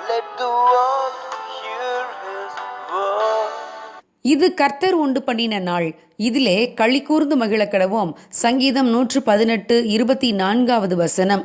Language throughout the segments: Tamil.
Let the world hear his word. இது கர்த்தர் உண்டு பண்ணின நாள், இதிலே களி கூர்ந்து மகிழ கடவோம். சங்கீதம் 118:24 வசனம்.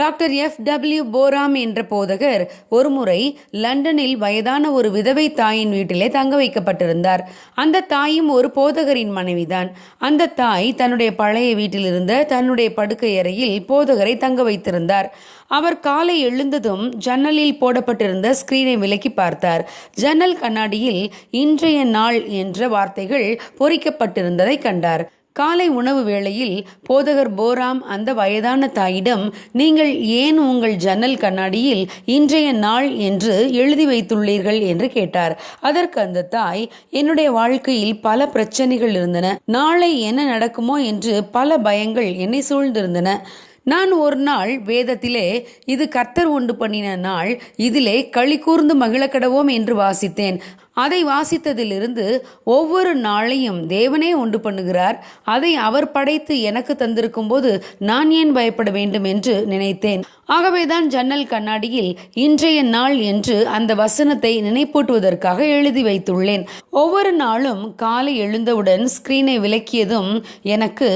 Doctor F.W. போராம் என்ற போதகர் ஒருமுறை லண்டனில் வயதான ஒரு விதவை தாயின் வீட்டிலே தங்க வைக்கப்பட்டிருந்தார். அந்த தாயும் ஒரு போதகரின் மனைவிதான். அந்த தாய் தன்னுடைய பழைய வீட்டில் இருந்த தன்னுடைய படுக்கை அறையில் போதகரை தங்க வைத்திருந்தார். அவர் காலை எழுந்ததும் ஜன்னலில் போடப்பட்டிருந்த ஸ்கிரீனை விலக்கி பார்த்தார். ஜன்னல் கண்ணாடியில் இன்றைய நாள் என்ற வார்த்தைகள் பொறிக்கப்பட்டிருந்ததை கண்டார். காலை உணவு வேளையில் போதகர் போராம் அந்த வயதான தாயிடம், நீங்கள் ஏன் உங்கள் ஜன்னல் கண்ணாடியில் இன்றைய நாள் என்று எழுதி வைத்துள்ளீர்கள் என்று கேட்டார். அதற்கு அந்த தாய், என்னுடைய வாழ்க்கையில் பல பிரச்சனைகள் இருந்தன, நாளை என்ன நடக்குமோ என்று பல பயங்கள் என்னை சூழ்ந்திருந்தன. நான் ஒரு நாள் வேதத்திலே இது கர்த்தர் உண்டு பண்ணின நாள், இதிலே களி கூர்ந்து மகிழக்கடவோம் என்று வாசித்தேன். அதை வாசித்ததிலிருந்து ஒவ்வொரு நாளையும் தேவனே உண்டு பண்ணுகிறார், அதை அவர் படைத்து எனக்கு தந்திருக்கும் போது நான் ஏன் பயப்பட வேண்டும் என்று நினைத்தேன். ஆகவேதான் ஜன்னல் கண்ணாடியில் இன்றைய நாள் என்று அந்த வசனத்தை நினைப்பூட்டுவதற்காக எழுதி வைத்துள்ளேன். ஒவ்வொரு நாளும் காலை எழுந்தவுடன் ஸ்கிரீனை விலக்கியதும் எனக்கு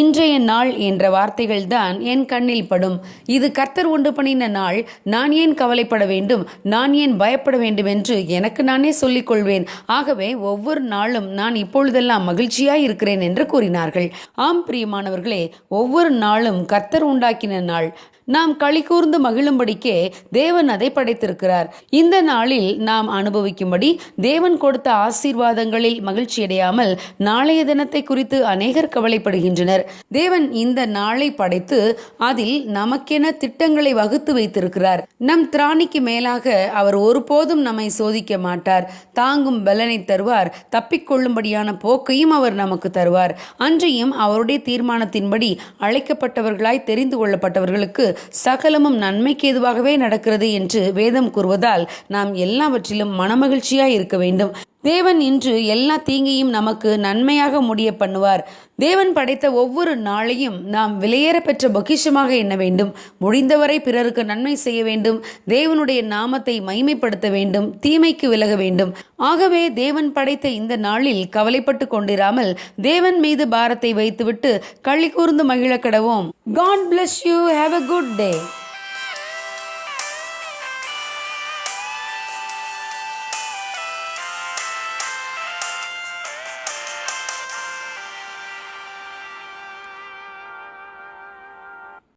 இன்றைய நாள் என்ற வார்த்தைகள் தான் என் கண்ணில் படும். இது கர்த்தர் உண்டு பண்ணின நாள், நான் ஏன் கவலைப்பட வேண்டும், நான் ஏன் பயப்பட வேண்டும் என்று எனக்கு நானே சொல்லிக் கொள்வேன். ஆகவே ஒவ்வொரு நாளும் நான் இப்பொழுதெல்லாம் மகிழ்ச்சியாய் இருக்கிறேன் என்று கூறினார்கள். ஆம் பிரியமானவர்களே, ஒவ்வொரு நாளும் கர்த்தர் உண்டாக்கின நாள். நாம் களி கூர்ந்து மகிழும்படிக்கே தேவன் அதை படைத்திருக்கிறார். இந்த நாளில் நாம் அனுபவிக்கும்படி தேவன் கொடுத்த ஆசீர்வாதங்களில் மகிழ்ச்சியடையாமல் நாளைய தினத்தை குறித்து அநேகர் கவலைப்படுகின்றனர். தேவன் இந்த நாளை படைத்து அதில் நமக்கென திட்டங்களை வகுத்து வைத்திருக்கிறார். நம் திராணிக்கு மேலாக அவர் ஒருபோதும் நம்மை சோதிக்க மாட்டார். தாங்கும் பலனை தருவார், தப்பிக்கொள்ளும்படியான போக்கையும் அவர் நமக்கு தருவார். அன்றையும் அவருடைய தீர்மானத்தின்படி அழைக்கப்பட்டவர்களாய் தெரிந்து கொள்ளப்பட்டவர்களுக்கு சகலமும் நன்மைக்கு ஏதுவாகவே நடக்கிறது என்று வேதம் கூறுவதால் நாம் எல்லாவற்றிலும் மனமகிழ்ச்சியாய் இருக்க வேண்டும். தேவன் இன்று எல்லா தீங்கையும் நமக்கு நன்மையாக முடிய பண்ணுவார். தேவன் படைத்த ஒவ்வொரு நாளையும் நாம் விலையேற பெற்ற பொக்கிஷமாக எண்ண வேண்டும். முடிந்தவரை பிறருக்கு நன்மை செய்ய வேண்டும். தேவனுடைய நாமத்தை மகிமைப்படுத்த வேண்டும். தீமைக்கு விலக வேண்டும். ஆகவே தேவன் படைத்த இந்த நாளில் கவலைப்பட்டு கொண்டிராமல் தேவன் மீது பாரத்தை வைத்துவிட்டு களி கூர்ந்து மகிழ கடவோம். God bless you. Have a good day.